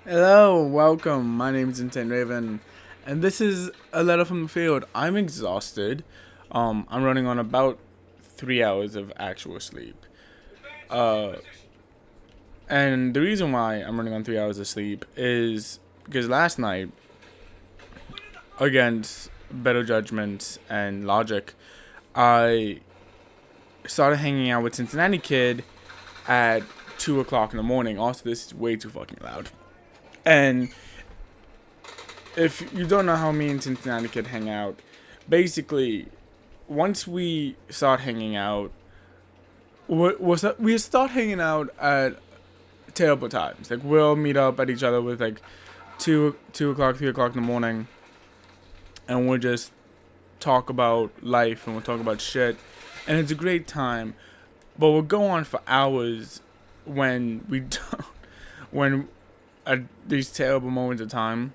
Hello, welcome. My name is Intent Raven, and this is a letter from the field. I'm exhausted. I'm running on about 3 hours of actual sleep. Uh, and the reason why I'm running on 3 hours of sleep is because last night, against better judgment and logic, I started hanging out with Cincinnati Kid at 2 o'clock in the morning. Also, this is way too fucking loud. And if you don't know how me and Cincinnati Kid hang out, basically, once we start hanging out, we start hanging out at terrible times. Like we'll meet up at each other with like two o'clock, 3 o'clock in the morning, and we'll just talk about life and we'll talk about shit, and it's a great time. But we'll go on for hours when we don't, when at these terrible moments of time.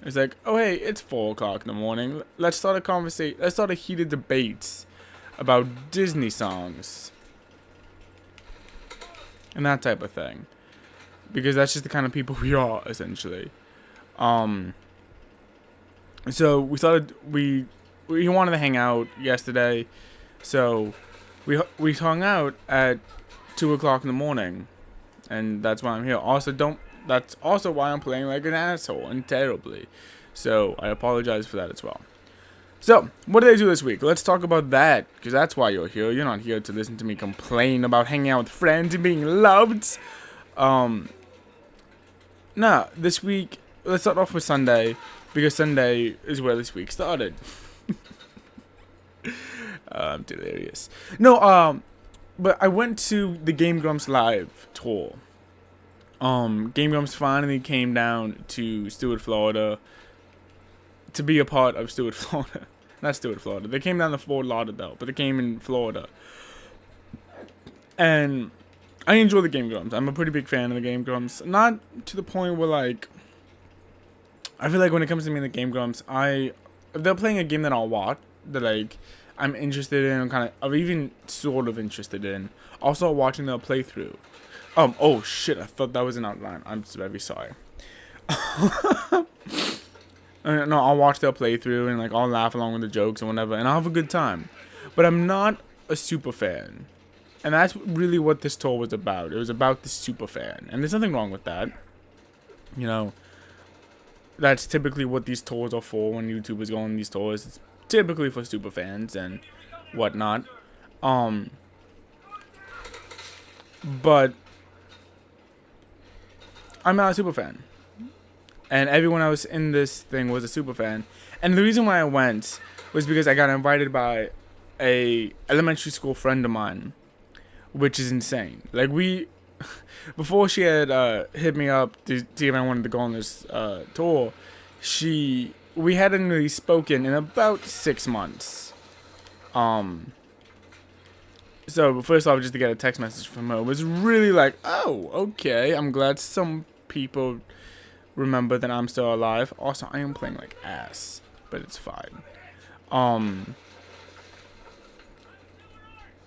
It's like, oh hey, it's 4 o'clock in the morning. Let's start a conversation. Let's start a heated debate about Disney songs and that type of thing, because that's just the kind of people we are essentially. So we wanted to hang out yesterday, so we hung out at 2 o'clock in the morning, and that's why I'm here. That's also why I'm playing like an asshole and terribly. So I apologize for that as well. So, what did I do this week? Let's talk about that, because that's why you're here. You're not here to listen to me complain about hanging out with friends and being loved. This week, let's start off with Sunday, because Sunday is where this week started. I'm delirious. No, but I went to the Game Grumps live tour. Game Grumps finally came down to Stewart, Florida, to be a part of Stewart, Florida. Not Stewart, Florida. They came down to Fort Lauderdale, but they came in Florida. And I enjoy the Game Grumps. I'm a pretty big fan of the Game Grumps. Not to the point where, like, I feel like when it comes to me and the Game Grumps, if they're playing a game that I'll watch, that, like, I'm interested in, I'm even sort of interested in. Also watching their playthrough. Oh shit, I thought that was an outline. I'm very sorry. No, I'll watch their playthrough and like I'll laugh along with the jokes and whatever, and I'll have a good time. But I'm not a super fan. And that's really what this tour was about. It was about the super fan. And there's nothing wrong with that. You know, that's typically what these tours are for when YouTubers go on these tours. It's typically for super fans and whatnot. But I'm not a super fan. And everyone else in this thing was a super fan. And the reason why I went was because I got invited by a elementary school friend of mine, which is insane. Like before she had hit me up to see if I wanted to go on this tour, we hadn't really spoken in about 6 months. So first off, just to get a text message from her was really like, oh, okay, I'm glad some people remember that I'm still alive. Also, I am playing like ass, but it's fine.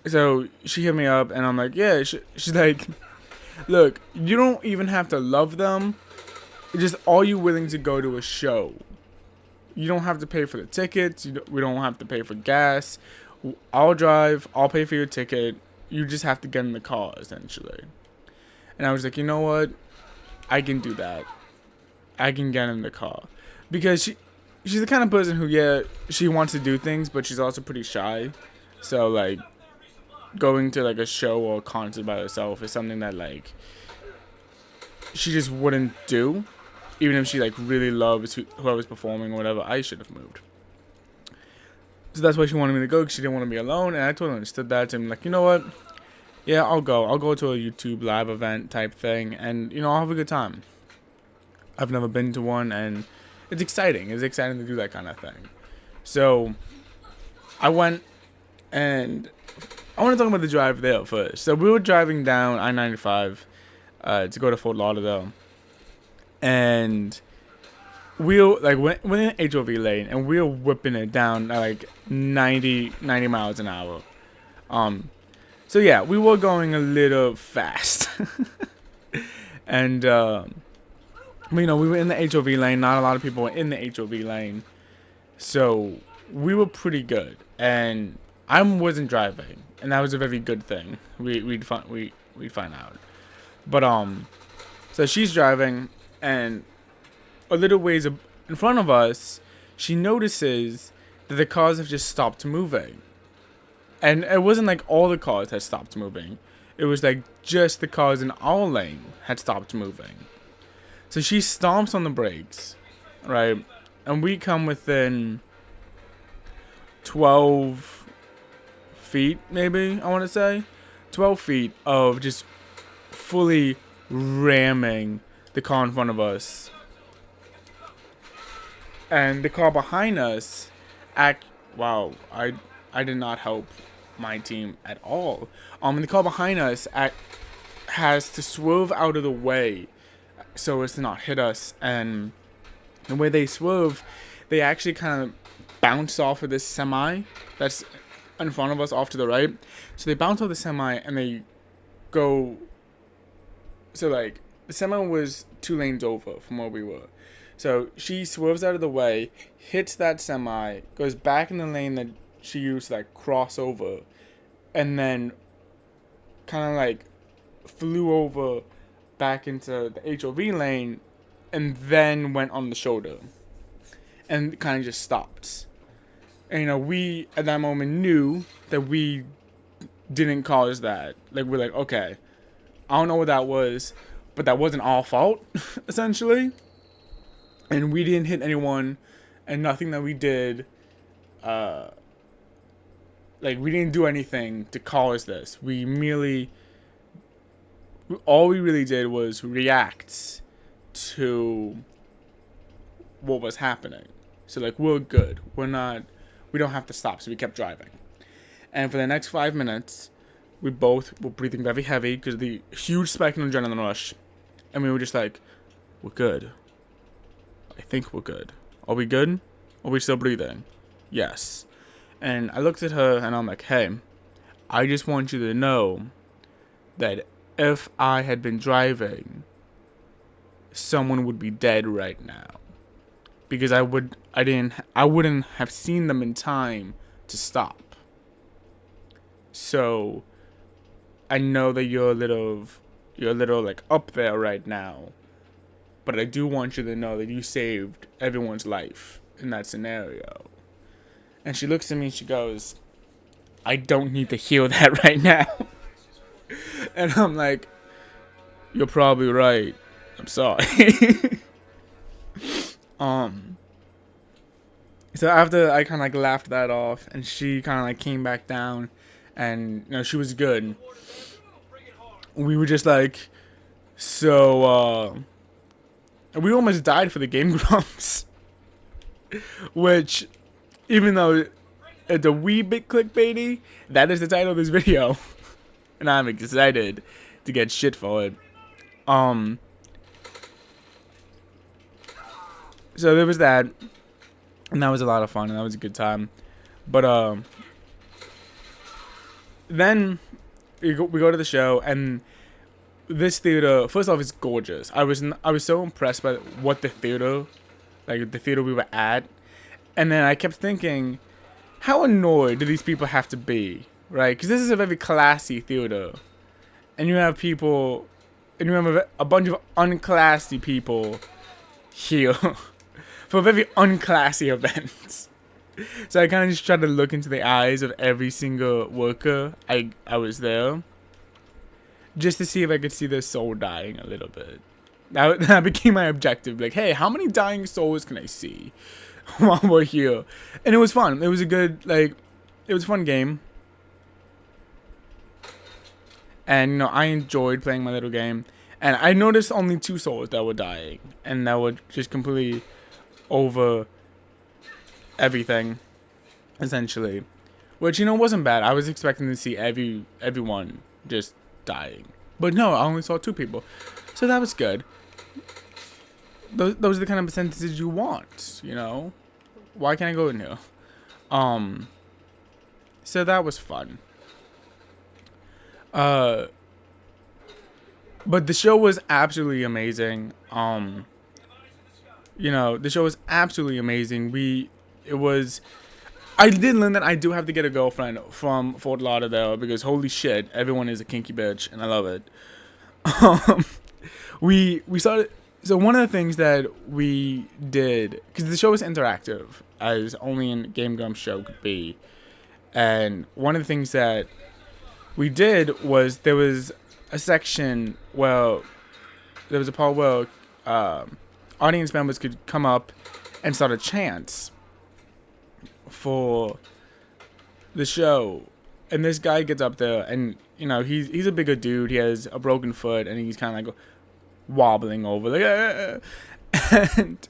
So she hit me up, and I'm like, yeah. She's like, look, you don't even have to love them. Just are you willing to go to a show? You don't have to pay for the tickets. We don't have to pay for gas. I'll drive. I'll pay for your ticket. You just have to get in the car, essentially. And I was like, you know what? I can do that. I can get in the car. Because she's the kind of person who, yeah, she wants to do things, but she's also pretty shy. So, like, going to, like, a show or a concert by herself is something that, like, she just wouldn't do. Even if she, like, really loves whoever's performing or whatever. I should have moved. So that's why she wanted me to go, because she didn't want to be alone. And I totally understood that. So I'm like, you know what? Yeah, I'll go. I'll go to a YouTube live event type thing. And, you know, I'll have a good time. I've never been to one, and it's exciting. It's exciting to do that kind of thing. So I went, and I want to talk about the drive there first. So we were driving down I-95 to go to Fort Lauderdale. And we were like, we're in HOV lane, and we were whipping it down at like 90 miles an hour. So yeah, we were going a little fast. And You know, we were in the HOV lane. Not a lot of people were in the HOV lane. So we were pretty good. And I wasn't driving. And that was a very good thing. We'd find out. But, so she's driving. And a little ways in front of us, she notices that the cars have just stopped moving. And it wasn't like all the cars had stopped moving. It was like just the cars in our lane had stopped moving. So she stomps on the brakes, right? And we come within 12 feet, maybe, I want to say. 12 feet of just fully ramming the car in front of us. And the car behind us, wow, I did not help my team at all. And the car behind us has to swerve out of the way so as to not hit us. And the way they swerve, they actually kind of bounce off of this semi that's in front of us off to the right. So they bounce off the semi and they go. So like the semi was 2 lanes over from where we were. So she swerves out of the way, hits that semi, goes back in the lane that she used to like cross over, and then kind of like flew over back into the HOV lane, and then went on the shoulder, and kind of just stopped. And you know, we at that moment knew that we didn't cause that. Like we're like, okay, I don't know what that was, but that wasn't our fault, essentially. And we didn't hit anyone, and nothing that we did, like we didn't do anything to cause this. All we really did was react to what was happening. So like we're good. We don't have to stop. So we kept driving. And for the next 5 minutes, we both were breathing very heavy because of the huge spike in adrenaline rush. And we were just like, we're good. I think we're good. Are we good? Are we still breathing? Yes. And I looked at her and I'm like, hey, I just want you to know that if I had been driving, someone would be dead right now. Because I wouldn't have seen them in time to stop. So I know that you're a little like up there right now. But I do want you to know that you saved everyone's life in that scenario. And she looks at me and she goes, I don't need to hear that right now. And I'm like, you're probably right. I'm sorry. So after I kind of like laughed that off, and she kind of like came back down, and you know she was good. We were just like, so we almost died for the game, Grumps. Which, even though it's a wee bit clickbaity, that is the title of this video. And I'm excited to get shit for it. So there was that. And that was a lot of fun, and that was a good time. But, then we go to the show, and this theater, first off, it's gorgeous. I was so impressed by what the theater we were at, and then I kept thinking, how annoyed do these people have to be, right? Because this is a very classy theater, and you have a bunch of unclassy people here for a very unclassy event. So I kind of just tried to look into the eyes of every single worker I was there, just to see if I could see their soul dying a little bit. That became my objective. Like, hey, how many dying souls can I see while we're here? And it was fun. It was it was a fun game. And, you know, I enjoyed playing my little game. And I noticed only 2 souls that were dying. And that were just completely over everything, essentially. Which, you know, wasn't bad. I was expecting to see everyone just dying. But no, I only saw 2 people. So that was good. Those are the kind of percentages you want, you know? Why can't I go in here? So that was fun. But the show was absolutely amazing. The show was absolutely amazing. It was. I did learn that I do have to get a girlfriend from Fort Lauderdale because holy shit, everyone is a kinky bitch and I love it. Um, we started. So one of the things that we did, because the show is interactive, as only a Game Grumps show could be, and one of the things that we did was there was a section where there was a part where audience members could come up and start a chant for the show, and this guy gets up there, and he's a bigger dude. He has a broken foot, and he's kind of like wobbling over, like, and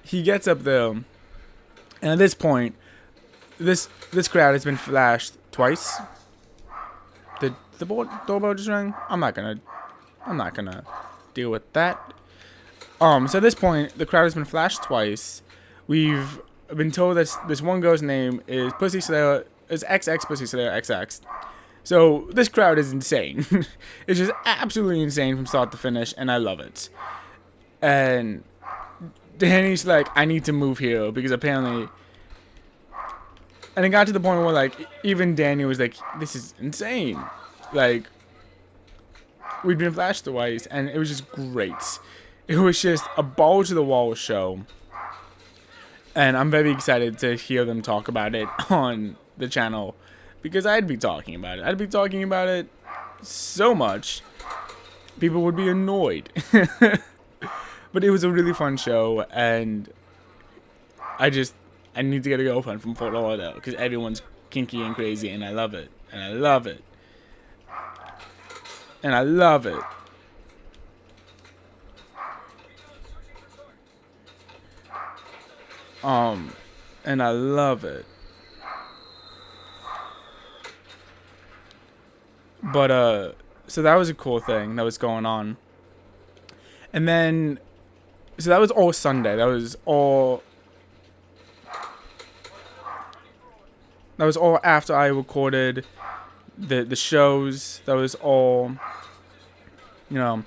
he gets up there, and at this point, this crowd has been flashed twice. Did the doorbell just ring? I'm not gonna deal with that. So at this point, the crowd has been flashed twice. We've been told that this one girl's name is Pussy Slayer, is XX Pussy Slayer XX. So this crowd is insane. It's just absolutely insane from start to finish, and I love it. And Danny's like, I need to move here because apparently, and it got to the point where like even Danny was like, this is insane. Like, we'd been flashed twice, and it was just great. It was just a ball to the wall show. And I'm very excited to hear them talk about it on the channel, because I'd be talking about it. I'd be talking about it so much, people would be annoyed. But it was a really fun show, and I need to get a girlfriend from Fort Lauderdale, because everyone's kinky and crazy, and I love it. And I love it. And I love it. And I love it. But, so that was a cool thing that was going on. And then, so that was all Sunday. That was all after I recorded the shows. That was all, that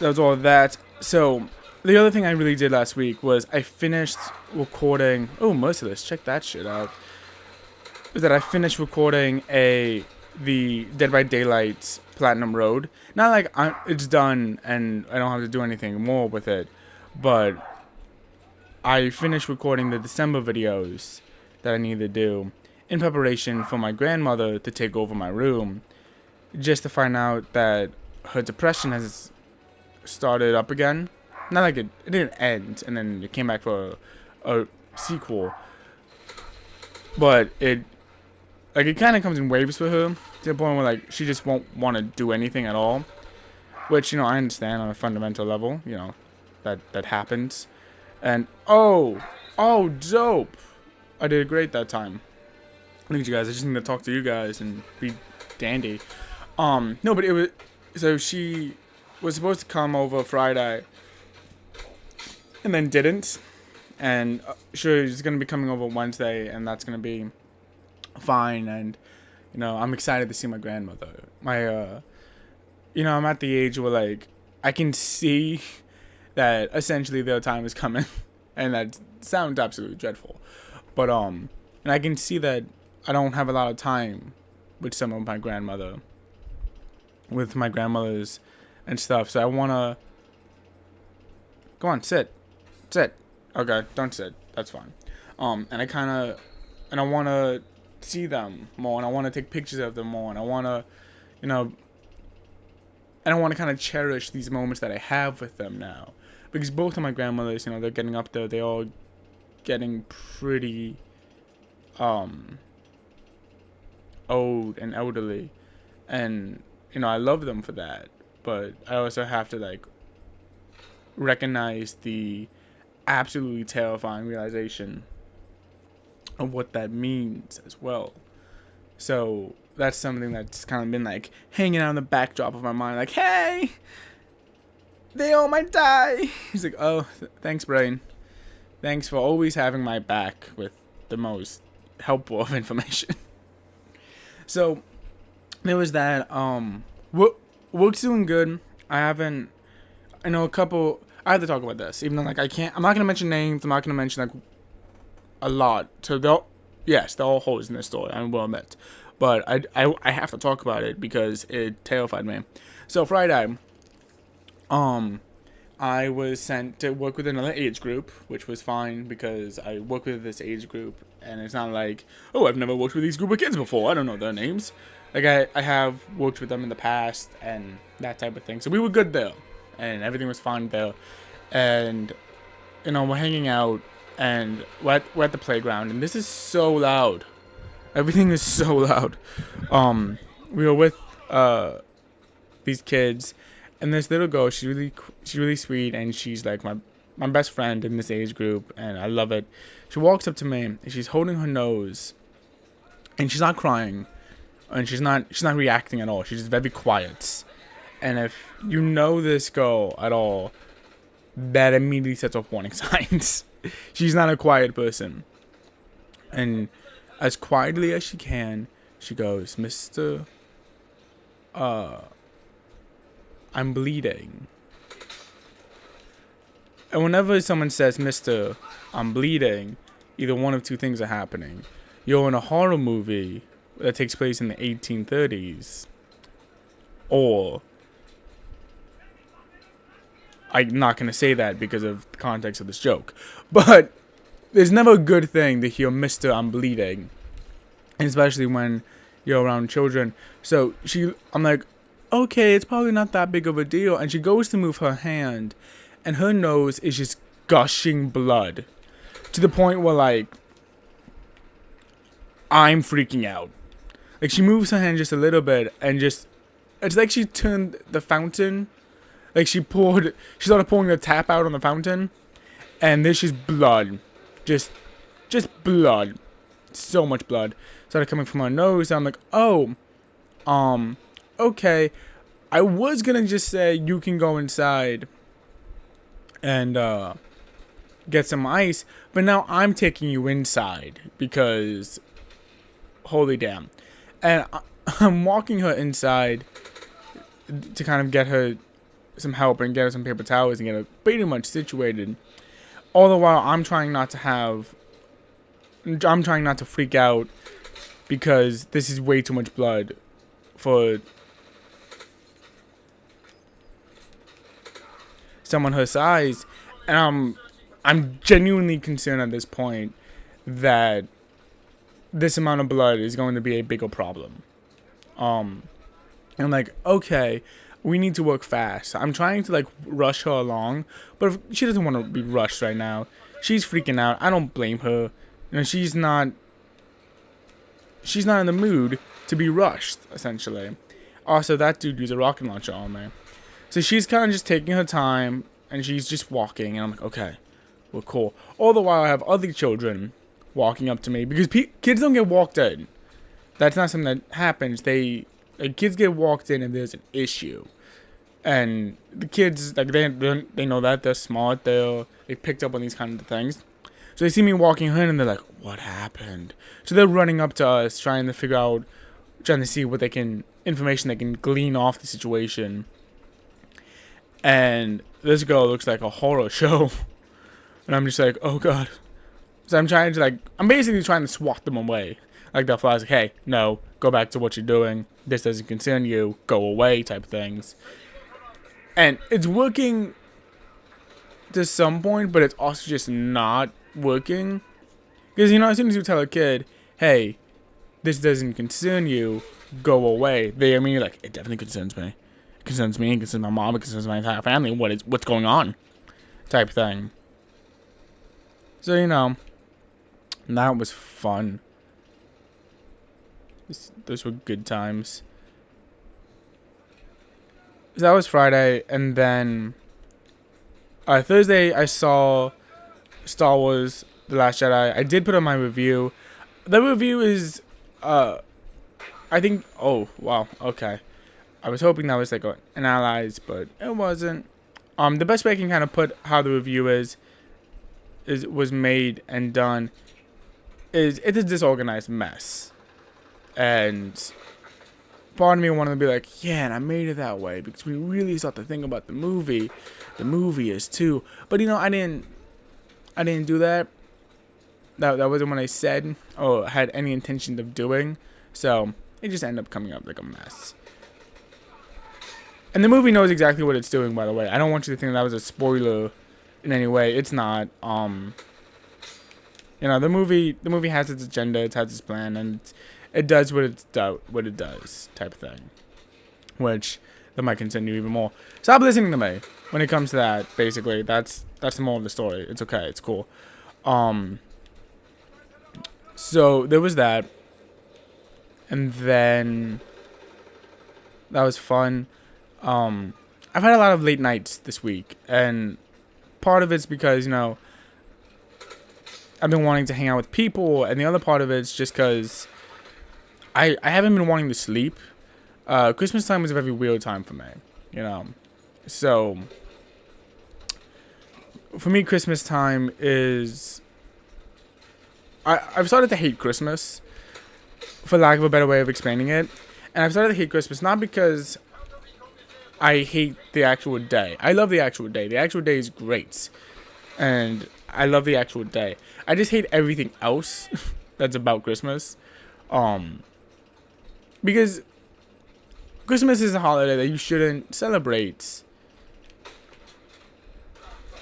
was all that. So, the other thing I really did last week was I finished recording. Oh, Merciless, check that shit out. Is that I finished recording the Dead by Daylight Platinum Road. Not like it's done and I don't have to do anything more with it, but I finished recording the December videos that I need to do in preparation for my grandmother to take over my room, just to find out that her depression has started up again. Not like it didn't end and then it came back for a sequel, but it kind of comes in waves for her, to the point where like she just won't want to do anything at all, which I understand on a fundamental level, that happens. And oh dope, I did great that time. Look at you guys, I just need to talk to you guys and be dandy. No, but it was, so she was supposed to come over Friday and then didn't, and she's gonna be coming over Wednesday, and that's gonna be fine. And I'm excited to see my grandmother. I'm at the age where like I can see that essentially their time is coming, and that sounds absolutely dreadful, but and I can see that I don't have a lot of time with my grandmothers and stuff. So I wanna go on, sit. Okay, don't sit. That's fine. And I wanna see them more, and I wanna take pictures of them more, and I wanna, kind of cherish these moments that I have with them now, because both of my grandmothers, they're getting up there. They're all getting pretty, old and elderly, and I love them for that, but I also have to like recognize the absolutely terrifying realization of what that means as well. So that's something that's kind of been like hanging out in the backdrop of my mind, like, hey, they all might die. He's like, oh, thanks, brain. Thanks for always having my back with the most helpful of information. So there was that. Work's doing good. I know a couple. I have to talk about this, even though like I can't. I'm not gonna mention names. I'm not gonna mention like a lot. So they're all holes in this story. I will admit, but I have to talk about it because it terrified me. So Friday, I was sent to work with another age group, which was fine because I work with this age group, and it's not like, oh, I've never worked with these group of kids before. I don't know their names. Like I have worked with them in the past and that type of thing. So we were good there, and everything was fine there. And we're hanging out, and we're at the playground, and this is so loud. Everything is so loud. We were with these kids, and this little girl. She's really sweet, and she's like my best friend in this age group, and I love it. She walks up to me, and she's holding her nose, and she's not crying, and she's not reacting at all. She's just very quiet. And if you know this girl at all, that immediately sets off warning signs. She's not a quiet person. And as quietly as she can, she goes, "Mr. I'm bleeding." And whenever someone says, "Mr. I'm bleeding," either one of two things are happening. You're in a horror movie that takes place in the 1830s, or I'm not going to say that because of the context of this joke. But there's never a good thing to hear "Mr. I'm bleeding," especially when you're around children. So I'm like, okay, it's probably not that big of a deal. And she goes to move her hand, and her nose is just gushing blood to the point where, like, I'm freaking out. Like, she moves her hand just a little bit, and it's like she turned the fountain. Like, she started pouring the tap out on the fountain, and there's just blood. Just blood. So much blood started coming from her nose. I'm like, oh, okay. I was gonna just say you can go inside and get some ice, but now I'm taking you inside because holy damn. And I'm walking her inside to kind of get her some help and get her some paper towels and get her pretty much situated. All the while I'm trying not to freak out because this is way too much blood for someone her size. And I'm genuinely concerned at this point that this amount of blood is going to be a bigger problem. And I'm like, okay, we need to work fast. I'm trying to like rush her along, but if she doesn't want to be rushed right now. She's freaking out. I don't blame her. She's not in the mood to be rushed, essentially. Also, that dude used a rocket launcher on me. So she's kind of just taking her time, and she's just walking, and I'm like, okay, we're cool. All the while, I have other children walking up to me, because kids don't get walked in. That's not something that happens. Kids get walked in if there's an issue. And the kids, like, they know that. They're smart. They've picked up on these kind of things. So they see me walking in, and they're like, what happened? So they're running up to us, trying to see what information they can glean off the situation. And this girl looks like a horror show. And I'm just like, oh god. So I'm basically trying to swat them away. Like the flies, like, hey, no, go back to what you're doing. This doesn't concern you. Go away, type of things. And it's working to some point, but it's also just not working. Because, as soon as you tell a kid, hey, this doesn't concern you, go away, they immediately like, it definitely concerns me. It concerns me, it concerns my mom, it concerns my entire family. What's going on? Type thing. So, that was fun. Those were good times. So that was Friday, and then Thursday I saw Star Wars The Last Jedi. I did put on my review. The review is, I think, oh, wow, okay. I was hoping that was like an analyze, but it wasn't. The best way I can kind of put how the review was made and done is it's a disorganized mess. And part of me wanted to be like, yeah, and I made it that way because we really start to think about the movie. The movie is too, but I didn't do that. That wasn't what I said or had any intention of doing. So it just ended up coming up like a mess. And the movie knows exactly what it's doing, by the way. I don't want you to think that was a spoiler in any way. It's not. The movie has its agenda, it has its plan, and it does what it does, type of thing. Which that might continue even more. Stop listening to me when it comes to that. Basically, that's the moral of the story. It's okay. It's cool. So there was that, and then that was fun. I've had a lot of late nights this week, and part of it's because I've been wanting to hang out with people, and the other part of it's just because I haven't been wanting to sleep. Christmas time was a very weird time for me, So for me, Christmas time is I've started to hate Christmas, for lack of a better way of explaining it. And I've started to hate Christmas not because I hate the actual day. I love the actual day. The actual day is great. And I love the actual day. I just hate everything else that's about Christmas. Because Christmas is a holiday that you shouldn't celebrate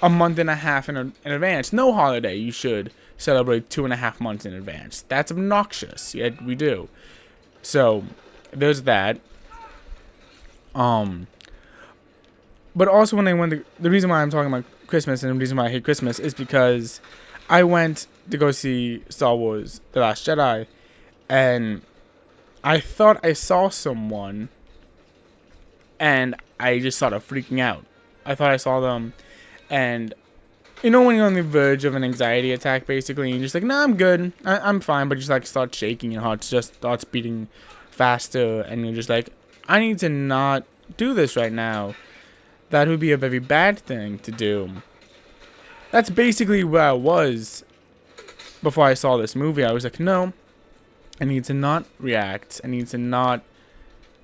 a month and a half in advance. No holiday you should celebrate 2.5 months in advance. That's obnoxious, yet we do. So there's that. But also when I went the reason why I'm talking about Christmas and the reason why I hate Christmas is because I went to go see Star Wars The Last Jedi, and I thought I saw someone, and I just started freaking out. I thought I saw them, and when you're on the verge of an anxiety attack, basically, and you're just like, nah, I'm good, I'm fine, but you just like start shaking, your heart just starts beating faster, and you're just like, I need to not do this right now. That would be a very bad thing to do. That's basically where I was before I saw this movie. I was like, no, I need to not react. I need to not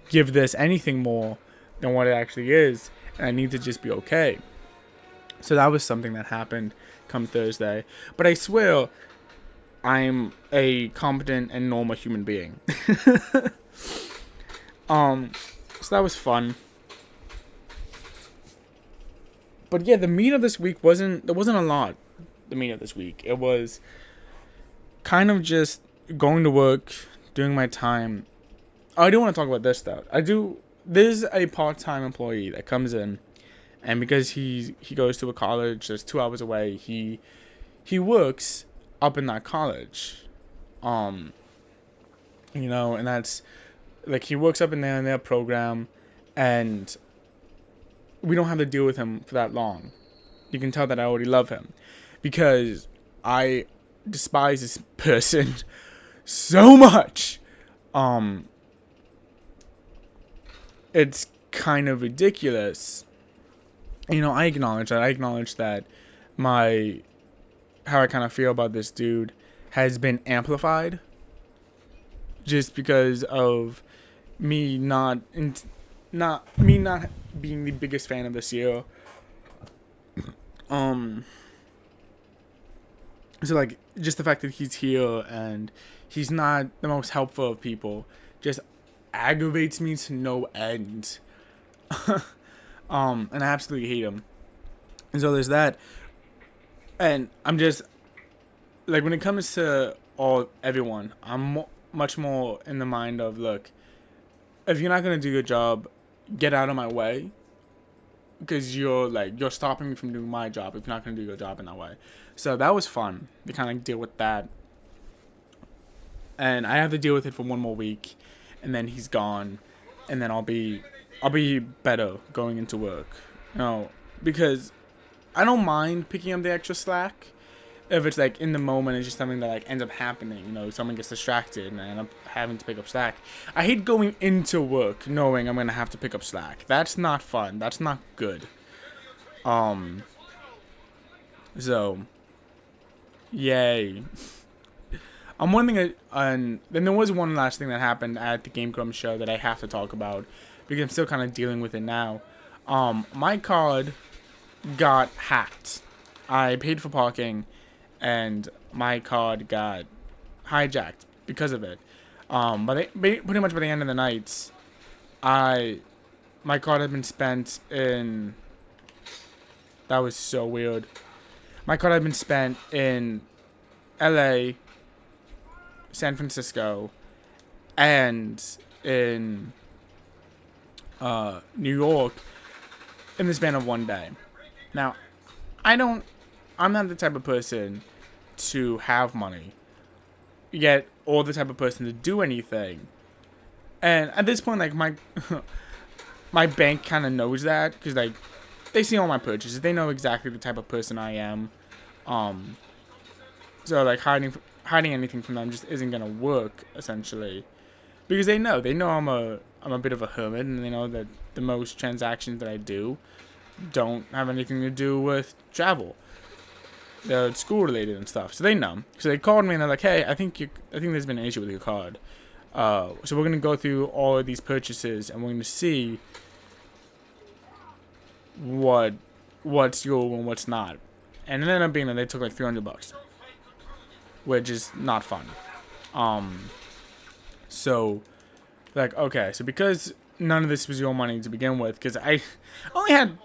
give this anything more than what it actually is. And I need to just be okay. So that was something that happened come Thursday. But I swear, I'm a competent and normal human being. So that was fun. But yeah, the meat of this week there wasn't a lot. The meat of this week, it was kind of just going to work, doing my time. I do want to talk about this though. There's a part-time employee that comes in, and because he goes to a college that's 2 hours away, he works up in that college, and that's like he works up in their program, and we don't have to deal with him for that long. You can tell that I already love him because I despise this person so much. It's kind of ridiculous. I acknowledge that. I acknowledge that how I kind of feel about this dude has been amplified just because of me not being the biggest fan of this year. So like just the fact that he's here and he's not the most helpful of people just aggravates me to no end. And I absolutely hate him. And so there's that. And I'm just like, when it comes to everyone, I'm much more in the mind of, look, if you're not gonna do your job, get out of my way, because you're stopping me from doing my job if you're not gonna do your job in that way. So that was fun to kind of deal with that, and I have to deal with it for one more week, and then he's gone, and then I'll be better going into work, because I don't mind picking up the extra slack. If it's like in the moment, it's just something that like ends up happening. Someone gets distracted and I end up having to pick up slack. I hate going into work knowing I'm gonna have to pick up slack. That's not fun. That's not good. So, yay. One thing and then there was one last thing that happened at the Game Grumps show that I have to talk about because I'm still kind of dealing with it now. My card got hacked. I paid for parking, and my card got hijacked because of it. Pretty much by the end of the night, my card had been spent in. That was so weird. My card had been spent in L.A., San Francisco, and in New York in the span of one day. Now, I'm not the type of person to have money, yet or the type of person to do anything. And at this point, like, my bank kind of knows that, because, like, they see all my purchases. They know exactly the type of person I am. So, like, hiding anything from them just isn't gonna work, essentially, because they know I'm a bit of a hermit, and they know that the most transactions that I do don't have anything to do with travel. They're school related and stuff, so they know. So they called me and they're like, "Hey, I think there's been an issue with your card. So we're gonna go through all of these purchases and we're gonna see what's your and what's not." And it ended up being that they took like $300, which is not fun. So, like, okay, so because none of this was your money to begin with, because I only had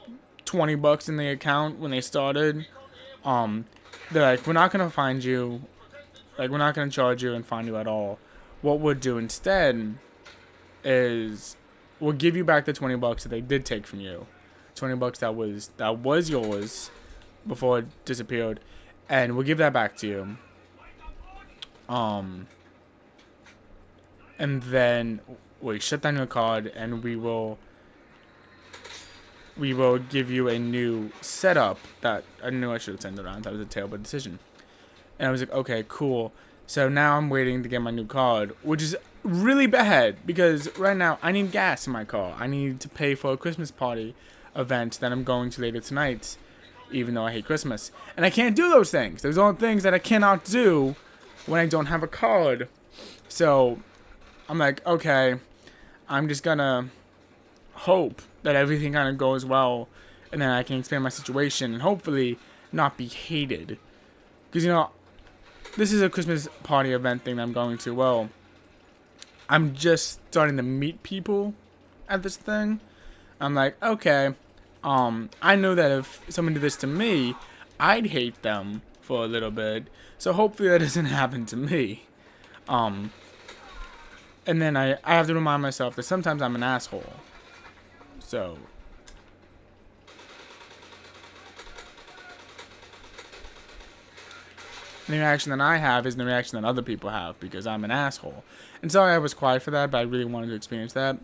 $20 in the account when they started, they're like, "We're not gonna find you, like, we're not gonna charge you and find you at all. What we'll do instead is we'll give you back the $20 that they did take from you, $20 that was yours before it disappeared, and we'll give that back to you. And then we shut down your card, and we will give you a new setup that I knew I should have turned around. That was a terrible decision." And I was like, okay, cool. So now I'm waiting to get my new card, which is really bad because right now I need gas in my car. I need to pay for a Christmas party event that I'm going to later tonight, even though I hate Christmas. And I can't do those things. Those are things that I cannot do when I don't have a card. So I'm like, okay, I'm just gonna hope that everything kind of goes well, and then I can expand my situation and hopefully not be hated. Because, you know, this is a Christmas party event thing that I'm going to. Well, I'm just starting to meet people at this thing. I'm like, okay, I know that if someone did this to me, I'd hate them for a little bit. So hopefully that doesn't happen to me. And then I have to remind myself that sometimes I'm an asshole. So the reaction that I have is the reaction that other people have because I'm an asshole. And sorry I was quiet for that, but I really wanted to experience that.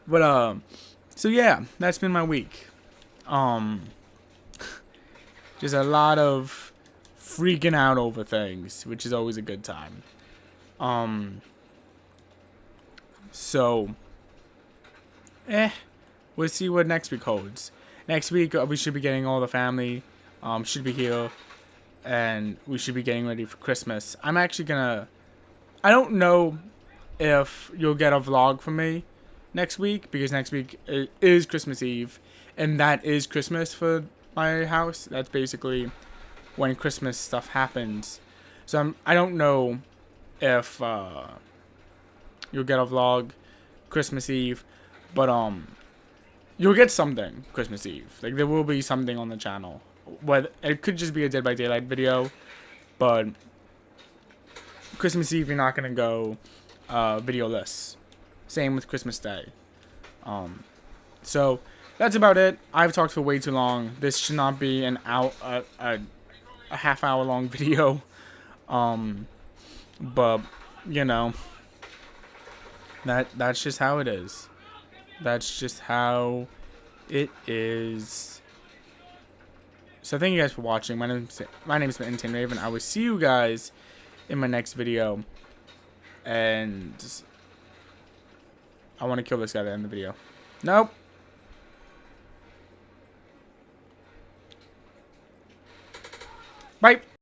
But so yeah, that's been my week. Just a lot of freaking out over things, which is always a good time. So we'll see what next week holds. Next week we should be getting all the family should be here, and we should be getting ready for Christmas. I'm actually gonna, I don't know if you'll get a vlog from me next week, because next week is Christmas Eve, and that is Christmas for my house. That's basically when Christmas stuff happens. So I don't know if you'll get a vlog Christmas Eve, but you'll get something Christmas Eve. Like, there will be something on the channel. But it could just be a Dead by Daylight video, but Christmas Eve you're not gonna go videoless. Same with Christmas Day. So that's about it. I've talked for way too long. This should not be a half-hour long video. But you know, that's just how it is. That's just how it is. So thank you guys for watching. My name is Entertain Raven. I will see you guys in my next video. And I want to kill this guy at the end of the video. Nope. Bye.